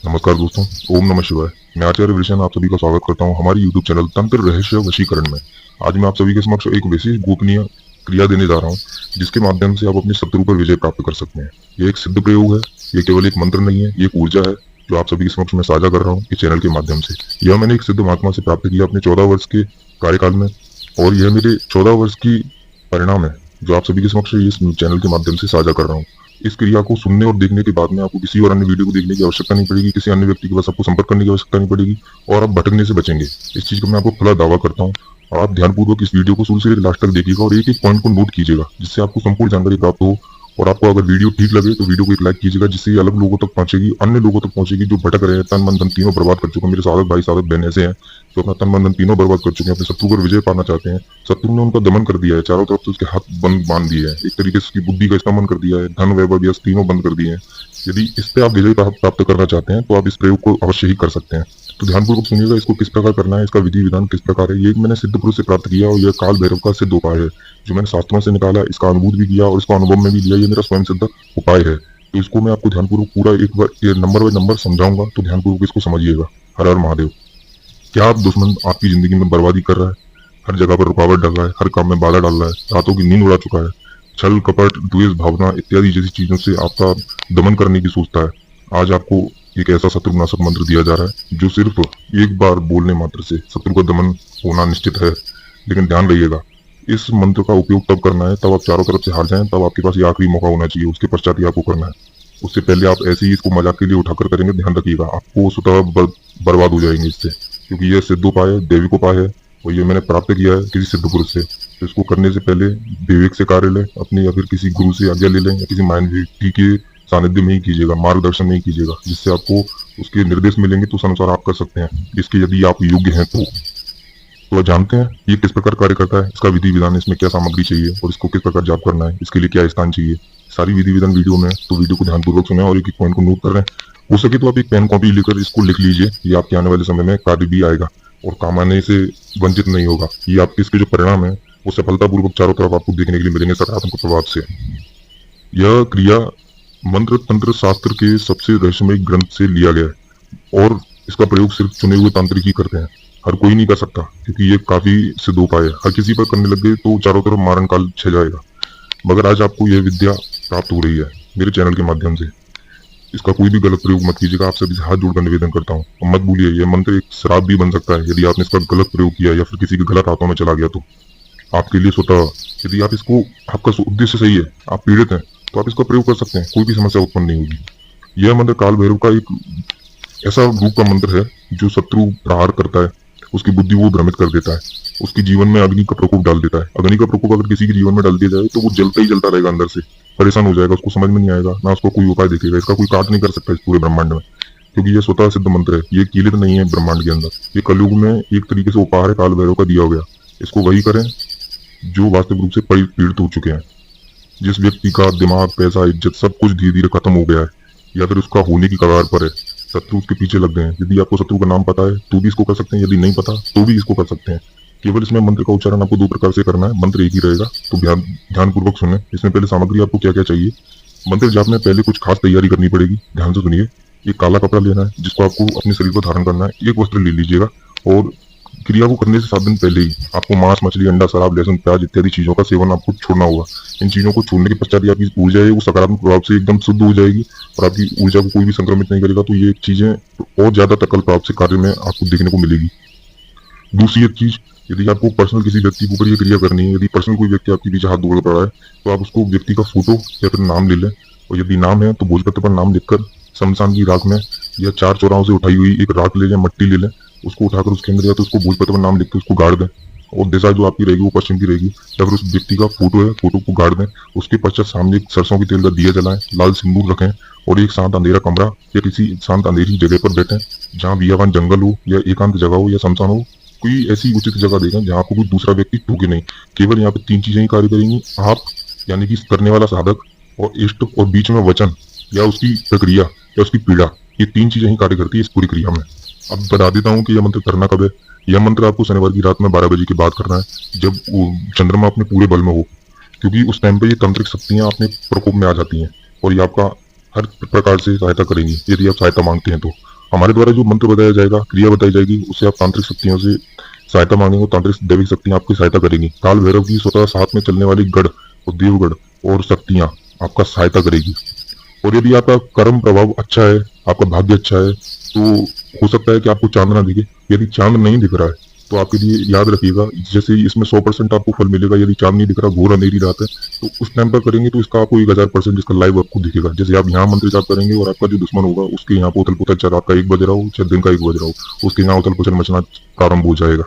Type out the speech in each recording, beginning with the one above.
नमस्कार दोस्तों, ओम नमः शिवाय। मैं आचार्य विशन आप सभी का स्वागत करता हूं हमारे YouTube चैनल तंत्र रहस्य वशीकरण में। आज मैं आप सभी के समक्ष एक विशेष गोपनीय क्रिया देने जा रहा हूं, जिसके माध्यम से आप अपने शत्रु पर विजय प्राप्त कर सकते हैं। ये एक सिद्ध प्रयोग है, ये केवल एक मंत्र नहीं है, ये एक ऊर्जा है जो आप सभी के समक्ष मैं साझा कर रहा हूँ इस चैनल के माध्यम से। यह मैंने एक सिद्ध महात्मा से प्राप्त किया अपने 14 वर्ष के कार्यकाल में, और यह मेरे 14 वर्ष की परिणाम है जो आप सभी के समक्ष इस चैनल के माध्यम से साझा कर रहा हूँ। इस क्रिया को सुनने और देखने के बाद में आपको किसी और अन्य वीडियो को देखने की आवश्यकता नहीं पड़ेगी, किसी अन्य व्यक्ति के पास आपको संपर्क करने की आवश्यकता नहीं पड़ेगी, और आप भटकने से बचेंगे। इस चीज का मैं आपको खुला दावा करता हूँ। और आप ध्यानपूर्वक इस वीडियो को शुरू से लेकर लास्ट तक देखिएगा और एक एक पॉइंट को नोट कीजिएगा, जिससे आपको संपूर्ण जानकारी प्राप्त हो। और आपको अगर वीडियो ठीक लगे तो वीडियो को एक लाइक कीजिएगा, जिससे अलग लोगों तक पहुंचेगी, अन्य लोगों तक पहुंचेगी जो भटक रहे हैं, तन मन धन तीनों बर्बाद कर चुके हैं। मेरे साधक भाई साधक बहन ऐसे हैं जो अपना तन मन धन तीनों बर्बाद कर चुके हैं, अपने शत्रु पर विजय पाना चाहते हैं। शत्रु ने उनका दमन कर दिया है, चारों तरफ से उसके हाथ बंद बांध दिए हैं, एक तरीके से उसकी बुद्धि का इस्तेमाल कर दिया है, धन वैभव यश तीनों बंद कर दिए हैं। यदि इस पे आप विजय प्राप्त करना चाहते हैं तो आप इस प्रयोग को अवश्य ही कर सकते हैं। तो ध्यानपूर्वक सुनिएगा, इसको किस प्रकार करना है, इसका विधि विधान किस प्रकार है। ये मैंने सिद्ध पुरुष से प्राप्त किया और यह काल भैरव का सिद्ध उपाय है जो मैंने शास्त्रों से निकाला, इसका अनुभूत भी किया और इसका अनुभव में भी लिया। ये मेरा स्वयं सिद्ध उपाय है। तो इसको मैं आपको ध्यानपूर्वक पूरा एक बार नंबर बाय नंबर समझाऊंगा, तो ध्यानपूर्वक इसको समझिएगा। हर हर महादेव। क्या आप दुश्मन आपकी जिंदगी में बर्बादी कर रहा है, हर जगह पर रुकावट डाल रहा है, हर काम में बाधा डाल रहा है, रातों की नींद उड़ा चुका है, छल कपट द्वेष भावना इत्यादि जैसी चीजों से आपका दमन करने की सोचता है, आज आपको एक ऐसा शत्रुनाशक मंत्र दिया जा रहा है जो सिर्फ एक बार बोलने मात्र से शत्रु का दमन होना निश्चित है। लेकिन ध्यान रहिएगा, इस मंत्र का उपयोग तब करना है तब आप चारों तरफ से हार जाएं, तब आपके पास ये आखिरी मौका होना चाहिए, उसके पश्चात ही आपको करना है। उससे पहले आप ऐसे ही इसको मजाक के लिए उठाकर करेंगे, ध्यान रखिएगा, आपको स्वतः बर्बाद हो जाएंगे इससे, क्योंकि यह सिद्ध उपाय है, दैविक उपाय है, और ये मैंने प्राप्त किया है किसी सिद्ध पुरुष से। तो इसको करने से पहले विवेक से कार्य लें, अपने या फिर किसी गुरु से आज्ञा ले लें, या किसी माइंड व्यक्ति के सानिध्य में ही कीजिएगा, मार्गदर्शन नहीं कीजिएगा, जिससे आपको उसके निर्देश मिलेंगे तो उस अनुसार आप कर सकते हैं, इसके यदि आप योग्य हैं तो आप जानते हैं ये किस प्रकार कार्य करता है, इसका विधि विधान, इसमें क्या सामग्री चाहिए और इसको किस प्रकार जाप करना है, इसके लिए क्या स्थान चाहिए, सारी विधि विधान वीडियो में। तो वीडियो को ध्यानपूर्वक सुने और एक एक पॉइंट को नोट कर रहे हैं। हो सके तो आप एक पेन कॉपी लेकर इसको लिख लीजिए, ये आपके आने वाले समय में कार्य भी आएगा और काम आने से वंचित नहीं होगा। ये आपके इसके जो परिणाम है वो सफलतापूर्वक चारों तरफ आपको देखने के लिए मिलेंगे सकारात्मक प्रभाव से। यह क्रिया मंत्र तंत्र शास्त्र के सबसे रहस्यमय ग्रंथ से लिया गया है और इसका प्रयोग सिर्फ चुने हुए तांत्रिक ही करते हैं, हर कोई नहीं कर सकता, क्योंकि ये काफी सिद्ध उपाय है। हर किसी पर करने लग गए तो चारों तरफ मारण काल छह जाएगा। मगर आज आपको यह विद्या प्राप्त हो रही है मेरे चैनल के माध्यम से, इसका कोई भी गलत प्रयोग मत कीजिएगा। आप सभी से हाथ जोड़कर निवेदन करता हूँ, और मत भूलिए यह मंत्र एक श्राप भी बन सकता है यदि आपने इसका गलत प्रयोग किया या फिर किसी के गलत हाथों में चला गया तो आपके लिए स्वतः, यदि आप इसको, आपका उद्देश्य सही है, आप पीड़ित हैं, तो आप इसका प्रयोग कर सकते हैं, कोई भी समस्या उत्पन्न नहीं होगी। यह मंत्र काल भैरव का एक ऐसा रूप का मंत्र है जो शत्रु प्रहार करता है, उसकी बुद्धि वो भ्रमित कर देता है, उसके जीवन में अग्नि का प्रकोप डाल देता है। अग्नि का प्रकोप अगर किसी के जीवन में डाल दिया जाए तो वो जलता ही जलता रहेगा, अंदर से परेशान हो जाएगा, उसको समझ में नहीं आएगा, ना उसको कोई उपाय दिखेगा, इसका कोई काट नहीं कर सकता इस पूरे ब्रह्मांड में, क्योंकि ये स्वतः सिद्ध मंत्र है, ये कीलित नहीं है ब्रह्मांड के अंदर। ये कलयुग में एक तरीके से उपहार है काल भैरव का दिया गया। इसको वही करें जो वास्तविक रूप से पीड़ित हो चुके हैं, जिस व्यक्ति का दिमाग पैसा इज्जत सब कुछ धीरे धीरे खत्म हो गया है या फिर उसका होने की कगार पर है, शत्रु उसके पीछे लग गए हैं। यदि आपको शत्रु का नाम पता है तो भी इसको कर सकते हैं, यदि नहीं पता तो भी इसको कर सकते हैं। केवल इसमें मंत्र का उच्चारण आपको दो प्रकार से करना है, मंत्र एक ही रहेगा, तो ध्यानपूर्वक सुने। इसमें पहले सामग्री आपको क्या क्या चाहिए, मंत्र जाप में पहले कुछ खास तैयारी करनी पड़ेगी, ध्यान से सुनिए। एक काला कपड़ा लेना है जिसको आपको अपने शरीर पर धारण करना है, एक वस्त्र ले लीजिएगा, और क्रिया को करने से 7 दिन पहले ही आपको मांस मछली अंडा शराब लहसुन प्याज इत्यादि चीजों का सेवन आपको छोड़ना होगा। इन चीजों को छोड़ने के पश्चात आपकी ऊर्जा है वो सकारात्मक प्रभाव से एकदम शुद्ध हो जाएगी और आपकी ऊर्जा को कोई भी संक्रमित नहीं करेगा। तो ये चीजें और ज्यादा तकल प्राप्त से कार्य में आपको देखने को मिलेगी। दूसरी एक चीज, यदि आपको पर्सनल किसी व्यक्ति के ऊपर ये क्रिया करनी है, यदि पर्सनल कोई व्यक्ति आपके पीछे हाथ जोड़ पड़ा है, तो आप उसको व्यक्ति का फोटो या फिर नाम ले लें, और यदि नाम है तो भोजपत्र पर नाम लिखकर शमशान की राख में या 4 चौराहों से उठाई हुई एक राख ले लें, मट्टी ले लें, उसको उठाकर उसके अंदर या तो उसको भोजपत्र पर नाम लिख के उसको गाड़ दें, और दिशा जो आपकी रहेगी वो पश्चिम की रहेगी, या फिर उस व्यक्ति का फोटो है, फोटो को गाड़ दें। उसके पश्चात सामने एक सरसों की तेल का दिया जलाएं, लाल सिंदूर रखें, और एक शांत अंधेरा कमरा या किसी शांत अंधेरी जगह पर बैठें, जहाँ बियावान जंगल हो या एकांत जगह हो या शमशान हो, कोई ऐसी उचित जगह देखें जहाँ आपको कोई दूसरा व्यक्ति टोके नहीं। केवल यहाँ पे 3 चीजें ही कार्य करेंगी, आप यानी कि करने वाला साधक और इष्ट, और बीच में वचन या उसकी प्रक्रिया या उसकी पीड़ा, ये 3 चीजें ही कार्य करती है इस पूरी क्रिया में। अब बता देता हूँ कि यह मंत्र करना कब है। यह मंत्र आपको शनिवार की रात में 12 बजे के बाद करना है, जब चंद्रमा अपने पूरे बल में हो, क्योंकि उस टाइम पे ये तांत्रिक शक्तियां अपने प्रकोप में आ जाती हैं और ये आपका हर प्रकार से सहायता करेंगी यदि आप सहायता मांगते हैं तो। हमारे द्वारा जो मंत्र बताया जाएगा, क्रिया बताई जाएगी, उससे आप तांत्रिक शक्तियों से सहायता मांगेंगे। तांत्रिक दैविक शक्तियां आपकी सहायता करेगी। काल भैरव की स्वतः साथ में चलने वाली गढ़ और देवगढ़ और शक्तियां आपका सहायता करेगी। और यदि आपका कर्म प्रभाव अच्छा है, आपका भाग्य अच्छा है, तो हो सकता है कि आपको चांद ना दिखे। यदि चांद नहीं दिख रहा है तो आपके लिए याद रखिएगा, जैसे इसमें 100% आपको फल मिलेगा। यदि चांद नहीं दिख रहा, घोर अंधेरी रात है, तो उस टाइम पर करेंगे तो इसका आपको 1000% इसका लाइव आपको दिखेगा। जैसे आप यहाँ मंत्र जाप करेंगे और आपका जो दुश्मन होगा उसके यहाँ उथल पुथल, चाहे रात का 1 बज रहा हो चाहे दिन का 1 बज रहा हो, उसके यहाँ उथल पुथल मचना प्रारंभ हो जाएगा।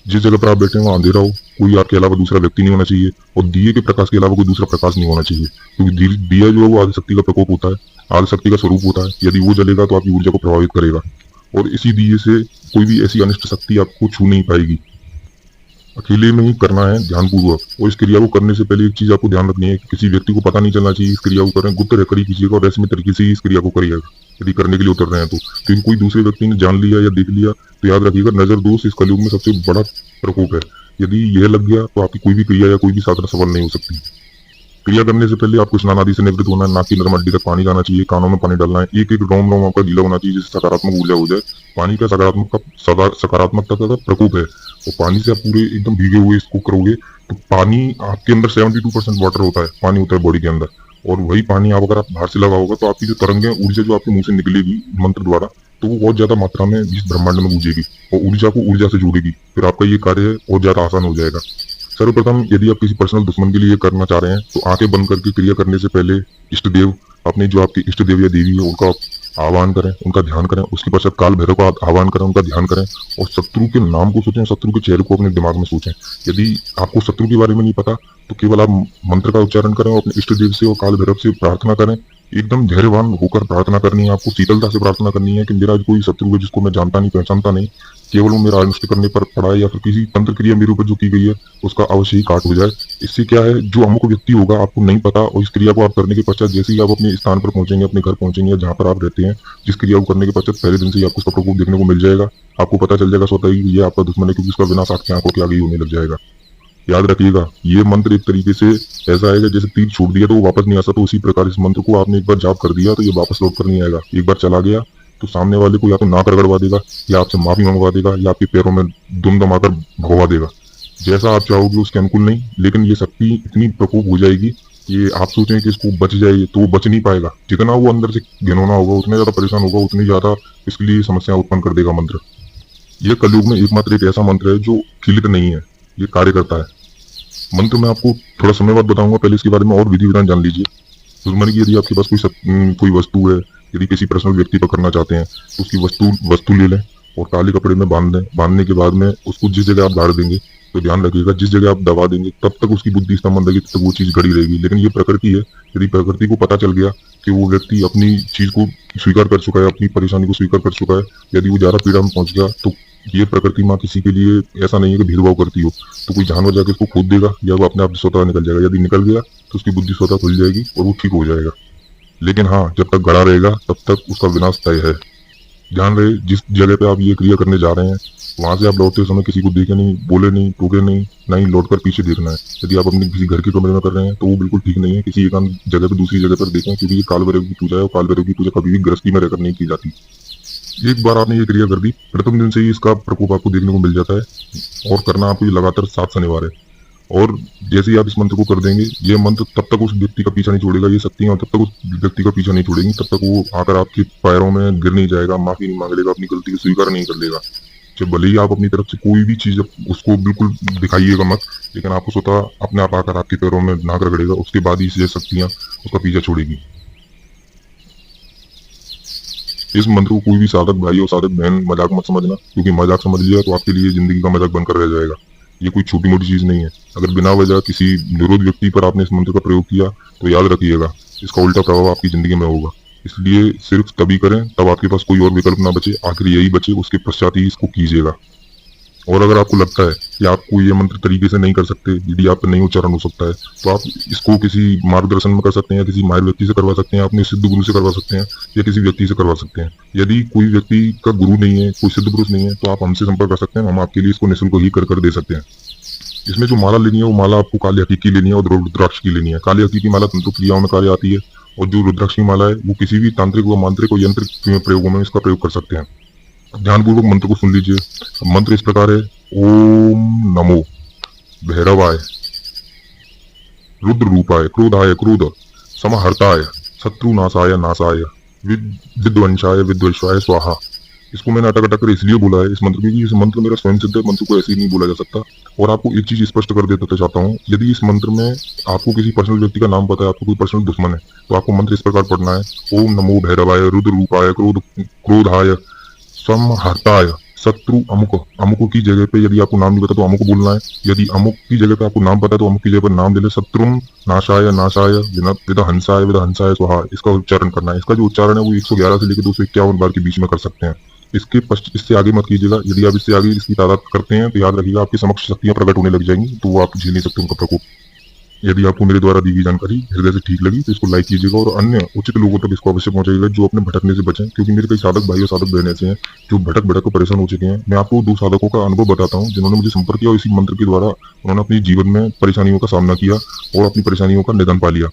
जिस जगह पर आप बैठे हैं वहाँ अंधेरा हो, कोई आपके अलावा दूसरा व्यक्ति नहीं होना चाहिए, और दिए के प्रकाश के अलावा कोई दूसरा प्रकाश नहीं होना चाहिए, क्योंकि दिया जो है वो आदिशक्ति का प्रकोप होता है, आदिशक्ति का स्वरूप होता है। यदि वो जलेगा तो आपकी ऊर्जा को प्रभावित करेगा, और इसी दिए से कोई भी ऐसी अनिष्ट शक्ति आपको छू नहीं पाएगी। अकेले में ही करना है ध्यानपूर्वक। और इस क्रिया को करने से पहले एक चीज आपको ध्यान रखनी है कि किसी व्यक्ति को पता नहीं चलना चाहिए इस क्रिया को कर रहे हैं। गुप्त रहकर ही कीजिएगा और रहस्यमय तरीके से ही इस क्रिया को करिएगा यदि करने के लिए उतर रहे हैं तो। क्योंकि कोई दूसरे व्यक्ति ने जान लिया या देख लिया तो याद रखिएगा, नजर दोष इस कलयुग में सबसे बड़ा प्रकोप है। यदि यह लग गया तो आपकी कोई भी क्रिया या कोई भी साधना सफल नहीं हो सकती। क्रिया करने से पहले आपको स्नान आदि से निवृत्त होना है। नाक की नरम हड्डी तक पानी जाना चाहिए, कानों में पानी डालना है, एक एक रोम रोम आपका गीला होना चाहिए, जिससे सकारात्मक ऊर्जा हो जाए। पानी का सकारात्मकता का प्रकोप है, और पानी से आप पूरे एकदम भीगे हुए इसको करोगे तो पानी आपके अंदर 72% वाटर होता है, पानी होता है बॉडी के अंदर। और वही पानी आप अगर आप बाहर से लगाओगे तो आपकी जो तरंगें, ऊर्जा जो आपके मुंह से निकलेगी मंत्र द्वारा, तो वो बहुत ज्यादा मात्रा में इस ब्रह्मांड में गूंजेगी और ऊर्जा को ऊर्जा से जोड़ेगी। फिर आपका ये कार्य और ज्यादा आसान हो जाएगा। सर्वप्रथम यदि आप किसी पर्सनल दुश्मन के लिए करना चाह रहे हैं तो आंखें बंद करके क्रिया करने से पहले इष्ट देव, अपने जो आपके इष्ट देव या देवी है उनका आह्वान करें, उनका ध्यान करें। उसके पश्चात काल भैरव का आह्वान करें, उनका ध्यान करें, और शत्रु के नाम को सोचें, शत्रु के चेहरे को अपने दिमाग में सोचें। यदि आपको शत्रु के बारे में नहीं पता तो केवल आप मंत्र का उच्चारण करें और अपने इष्ट देव से और काल भैरव से प्रार्थना करें। एकदम धैर्यवान होकर प्रार्थना करनी है, आपको शीतलता से प्रार्थना करनी है कि मेरा कोई शत्रु है जिसको मैं जानता नहीं पहचानता नहीं, केवल वो मेरा अनिष्ट करने पर पड़ा है या फिर किसी तंत्र क्रिया मेरे ऊपर जो की गई है उसका अवश्य ही काट हो जाए। इससे क्या है, जो अमुक व्यक्ति होगा आपको नहीं पता, और इस क्रिया को आप करने के पश्चात जैसे ही आप अपने स्थान पर पहुंचेंगे, अपने घर पहुंचेंगे या जहाँ पर आप रहते हैं, जिस क्रिया को करने के पश्चात पहले दिन से ही आपको उसका प्रकोप देखने को मिल जाएगा। आपको पता चल जाएगा स्वतः ही ये आपका दुश्मन है, क्योंकि उसका विनाश आपकी आंखों के आगे ही होने लग जाएगा। याद रखिएगा, ये मंत्र एक तरीके से ऐसा है कि जैसे तीर छोड़ दिया तो वो वापस नहीं आ सकता, तो उसी प्रकार इस मंत्र को आपने एक बार जाप कर दिया तो ये वापस लौट कर नहीं आएगा। एक बार चला गया तो सामने वाले को या तो नाक रगड़वा देगा, या आपसे माफी मंगवा देगा, या आपके पैरों में दुम दमाकर भगवा देगा। जैसा आप चाहोगे उसके अनुकूल नहीं, लेकिन ये शक्ति इतनी प्रकोप हो जाएगी कि आप सोचें कि इसको बच जाए तो वो बच नहीं पाएगा। जितना वो अंदर से घिनौना होगा, उतने ज्यादा परेशान होगा, उतनी ज्यादा इसके लिए समस्या उत्पन्न कर देगा मंत्र। यह कलयुग में एकमात्र एक ऐसा मंत्र है जो खिलित नहीं है, ये कार्य करता है। मंत्र मैं आपको थोड़ा समय बाद बताऊंगा, पहले इसके बारे में और विधि विधान जान लीजिए। दुश्मन की यदि आपके पास कोई वस्तु है, यदि किसी पर्सनल व्यक्ति पर करना चाहते हैं तो उसकी वस्तु ले लें और काले कपड़े में बांध दें। बांधने के बाद में उसको जिस जगह आप गाड़ देंगे, तो ध्यान रखिएगा जिस जगह आप दबा देंगे तब तक उसकी बुद्धि स्तंभ रहेगी, तब तक वो चीज घड़ी रहेगी। लेकिन ये प्रकृति है, यदि प्रकृति को पता चल गया कि वो व्यक्ति अपनी चीज को स्वीकार कर चुका है, अपनी परेशानी को स्वीकार कर चुका है, यदि वो ज्यादा पीड़ा में पहुंच गया, तो ये प्रकृति माँ किसी के लिए ऐसा नहीं है कि भेदभाव करती हो। तो कोई जानवर जाके उसको खोद देगा या वो अपने आप स्वतः निकल जाएगा। यदि निकल गया तो उसकी बुद्धि स्वतः खुल जाएगी और वो ठीक हो जाएगा। लेकिन हाँ, जब तक गड़ा रहेगा तब तक उसका विनाश तय है। ध्यान रहे, जिस जगह पे आप ये क्रिया करने जा रहे हैं वहां से आप लौटते समय किसी को देखे नहीं, बोले नहीं, टोके नहीं, नहीं लौटकर पीछे देखना है। यदि आप अपने किसी घर के कमरे में कर रहे हैं तो वो बिल्कुल ठीक नहीं है। किसी एकांत जगह पे दूसरी जगह पर देखें, क्योंकि ये काल भैरव की पूजा है और काल भैरव की पूजा कभी भी गृहस्थी में रहकर नहीं की जाती। एक बार आपने ये क्रिया कर दी, प्रथम दिन से ही इसका प्रकोप आपको देखने को मिल जाता है, और करना आपको लगातार 7 शनिवार है। और जैसे ही आप इस मंत्र को कर देंगे, ये मंत्र तब तक उस व्यक्ति का पीछा नहीं छोड़ेगा, ये शक्तियां तब तक उस व्यक्ति का पीछा नहीं छोड़ेंगी, तब तक वो आकर आपके पैरों में गिर नहीं जाएगा, माफी नहीं मांग लेगा, अपनी गलती को स्वीकार नहीं कर लेगा। जब भले ही आप अपनी तरफ से कोई भी चीज उसको बिल्कुल दिखाइएगा मत, लेकिन आपको स्वतः अपने आप आकर आपके पैरों में नाक रगड़ेगा, उसके बाद ही ये शक्तियां उसका पीछा छोड़ेगी। इस मंत्र को कोई भी साधक भाई और साधक बहन मजाक मत समझना, क्योंकि मजाक समझ लिया तो आपके लिए जिंदगी का मजाक बनकर रह जाएगा। ये कोई छोटी मोटी चीज नहीं है। अगर बिना वजह किसी निरोध व्यक्ति पर आपने इस मंत्र का प्रयोग किया तो याद रखिएगा इसका उल्टा प्रभाव आपकी जिंदगी में होगा। इसलिए सिर्फ तभी करें तब आपके पास कोई और विकल्प ना बचे, आखिर यही बचे, उसके पश्चात ही इसको कीजिएगा। और अगर आपको लगता है कि आपको ये मंत्र तरीके से नहीं कर सकते, यदि आप नहीं उच्चारण हो सकता है, तो आप इसको किसी मार्गदर्शन में कर सकते हैं, या किसी माहिर व्यक्ति से करवा सकते हैं, अपने सिद्ध गुरु से करवा सकते हैं, या किसी व्यक्ति से करवा सकते हैं। यदि कोई व्यक्ति का गुरु नहीं है, कोई सिद्ध पुरुष नहीं है, तो आप हमसे संपर्क कर सकते हैं, हम आपके लिए इसको निःशुल्क ही कर दे सकते हैं। इसमें जो माला लेनी है वो माला आपको काली हकीकी लेनी है और रुद्राक्ष की लेनी है। काली हकीकी माला तंत्र क्रियाओं में कार्य आती है और जो रुद्राक्ष की माला है वो किसी भी तांत्रिक व मांत्रिक और यंत्र प्रयोगों में इसका प्रयोग कर सकते हैं। ध्यानपूर्वक मंत्र को सुन लीजिए। मंत्र इस प्रकार है, ओम नमो भैरवाय रुद्र रूपाय क्रोधाय क्रोध समहर्ताय शत्रुनाशाय नाशाय विध्वंसाय विध्वंसाय स्वाहा। इसको मैंने अटक अटक कर इसलिए बोला है इस मंत्र क्योंकि इस मंत्र मेरा स्वयं सिद्ध है, मंत्र को ऐसे ही नहीं बोला जा सकता। और आपको एक चीज स्पष्ट कर देता चाहता हूँ, यदि इस मंत्र में आपको किसी पर्सनल व्यक्ति का नाम पता है, आपको कोई पर्सनल दुश्मन है, तो आपको मंत्र इस प्रकार पढ़ना है, ओम नमो भैरवाय रुद्र रूपाय क्रोधाय समहर्ताय शत्रु अमुक। अमुक की जगह पे यदि आपको नाम नहीं पता तो अमुक बोलना है, यदि अमुक की जगह पे आपको नाम पता है तो अमुक की जगह पर नाम ले ले। शत्रु नाशाय नाशाय विदहंसाय स्वाहा, इसका उच्चारण करना है। इसका जो उच्चारण है वो 111 से लेकर 251 बार के बीच में कर सकते हैं। इससे आगे मत कीजिएगा। यदि आप इससे आगे इसकी तादाद करते हैं तो याद रखिएगा आपके समक्ष शक्तियां प्रकट होने लग जाएंगी, तो वो आप झेल नहीं सकते उनका प्रकोप। यदि आपको मेरे द्वारा दी गई जानकारी हृदय से ठीक लगी तो इसको लाइक कीजिएगा और अन्य उचित लोगों तक इसको अवश्य पहुंचाइएगा जो अपने भटकने से बचें, क्योंकि मेरे कई साधक भाई और साधक बहन ऐसे हैं जो भटक भटक कर परेशान हो चुके हैं। मैं आपको 2 साधकों का अनुभव बताता हूँ जिन्होंने मुझे संपर्क किया और इसी मंत्र के द्वारा उन्होंने अपने जीवन में परेशानियों का सामना किया और अपनी परेशानियों का निदान पा लिया।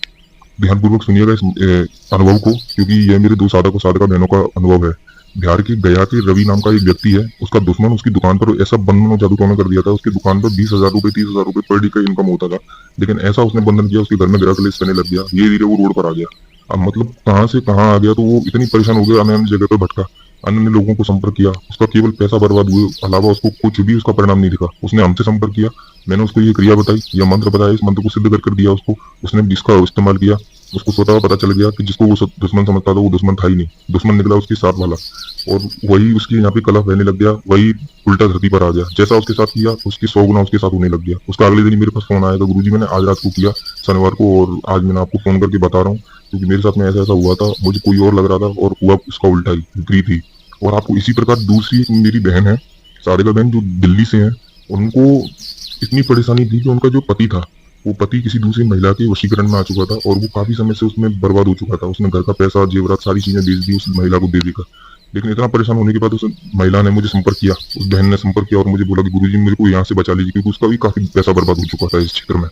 ध्यानपूर्वक सुनिएगा इस अनुभव को, क्योंकि यह मेरे 2 साधक और साधका बहनों का अनुभव है। बिहार के गया के रवि नाम का एक व्यक्ति है, उसका दुश्मन उसकी दुकान पर ऐसा बंधन और जादू टोना कर दिया था, उसकी दुकान पर 20,000 रुपए 30,000 रुपए पर डे का इनकम होता था। लेकिन ऐसा उसने बंधन किया, उसके घर में ग्रह क्लेश करने लग गया, धीरे धीरे वो रोड पर आ गया। अब मतलब कहाँ से कहाँ आ गया, तो वो इतनी परेशान हो गया, अन्य अन्य जगह पर भटका, अन्य लोगों को संपर्क किया, उसका केवल पैसा बर्बाद हुए, अलावा उसको कुछ भी उसका परिणाम नहीं दिखा। उसने हमसे संपर्क किया, मैंने उसको ये क्रिया बताई, यह मंत्र बताया, इस मंत्र को सिद्ध कर दिया उसको, उसने इसका इस्तेमाल किया। उसको स्वतः पता चल गया कि जिसको वो दुश्मन समझता था वो दुश्मन था ही नहीं, दुश्मन निकला उसके साथ वाला, और वही उसकी यहाँ पे कलह बहने लग गया, वही उल्टा धरती पर आ गया। जैसा उसके साथ किया उसकी 100 गुना उसके साथ होने लग गया। उसका अगले दिन मेरे पास फोन आया था, गुरुजी मैंने आज रात को किया शनिवार को, और आज मैंने आपको फोन करके बता रहा हूँ क्योंकि मेरे साथ में ऐसा ऐसा हुआ था, मुझे कोई और लग रहा था और हुआ उसका उल्टा ही, विपरीत ही। और आपको इसी प्रकार दूसरी एक मेरी बहन है, सारिका बहन, जो दिल्ली से है, उनको इतनी परेशानी थी कि उनका जो पति था वो पति किसी दूसरी महिला के वशीकरण में आ चुका था और वो काफी समय से उसमें बर्बाद हो चुका था। उसने घर का पैसा जेवरात सारी चीजें बेच दी उस महिला को दे देकर। लेकिन इतना परेशान होने के बाद उस महिला ने मुझे संपर्क किया, उस बहन ने संपर्क किया और मुझे बोला कि गुरुजी मेरे को यहाँ से बचा लीजिए, क्योंकि उसका भी काफी पैसा बर्बाद हो चुका था इस क्षेत्र में।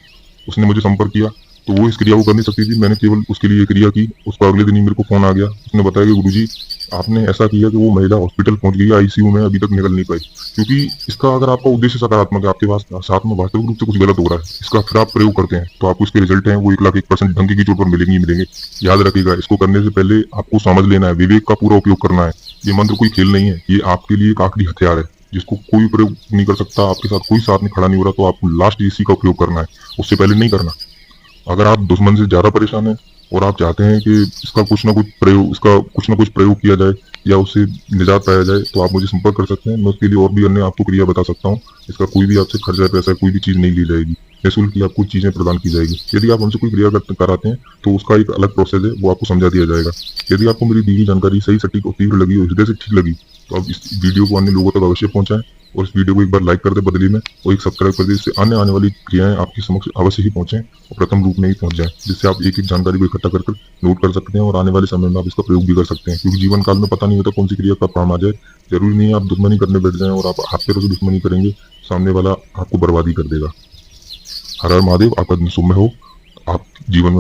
उसने मुझे संपर्क किया तो वो इस क्रिया को कर नहीं सकती थी, मैंने केवल उसके लिए क्रिया की। उसका अगले दिन ही मेरे को फोन आ गया, उसने बताया कि गुरुजी आपने ऐसा किया कि वो महिला हॉस्पिटल पहुंच गई, आईसीयू में अभी तक निकल नहीं पाई। क्योंकि इसका अगर आपका उद्देश्य सकारात्मक है, आपके पास साथ में वास्तविक रूप से कुछ गलत हो रहा है, इसका फिर आप प्रयोग करते हैं तो आपको इसके रिजल्ट हैं वो 1,01% ढंग की चोट पर मिलेंगे ही मिलेंगे। याद रखिएगा, इसको करने से पहले आपको समझ लेना है, विवेक का पूरा उपयोग करना है। ये मंत्र कोई खेल नहीं है, ये आपके लिए एक आखिरी हथियार है जिसको कोई प्रयोग नहीं कर सकता। आपके साथ कोई साथ में खड़ा नहीं हो रहा तो आपको लास्ट इसी का उपयोग करना है, उससे पहले नहीं करना। अगर आप दुश्मन से ज्यादा परेशान हैं और आप चाहते हैं कि इसका कुछ ना कुछ प्रयोग किया जाए या उससे निजात पाया जाए, तो आप मुझे संपर्क कर सकते हैं। मैं उसके लिए और भी अन्य आपको क्रिया बता सकता हूँ। इसका कोई भी आपसे खर्चा पैसा कोई भी चीज नहीं ली जाएगी, निःशुल्क की आपको चीजें प्रदान की जाएगी। यदि आप हमसे कोई क्रिया कराते हैं तो उसका एक अलग प्रोसेस है, वो आपको समझा दिया जाएगा। यदि आपको मेरी दी गई जानकारी सही सटीक और तीव्र लगी और हृदय से ठीक लगी तो आप इस वीडियो को अन्य लोगों तक अवश्य पहुंचाएं और इस वीडियो को एक बार लाइक कर दे बदले में, और एक सब्सक्राइब कर दे, जिससे आने वाली क्रियाएं आपके समक्ष अवश्य ही पहुंचे और प्रथम रूप में ही पहुंच जाए, जिससे आप एक एक जानकारी को इकट्ठा कर नोट कर सकते हैं और आने वाले समय में आप इसका प्रयोग भी कर सकते हैं। क्योंकि जीवन काल में पता नहीं होता कौन सी क्रिया कब काम आ जाए। जरूरी नहीं है आप दुश्मनी करने बैठ जाएं और आप हाथ पैरों से दुश्मनी करेंगे, सामने वाला आपको बर्बादी कर देगा। हर हर महादेव, आपका दिन शुभ हो, आप जीवन में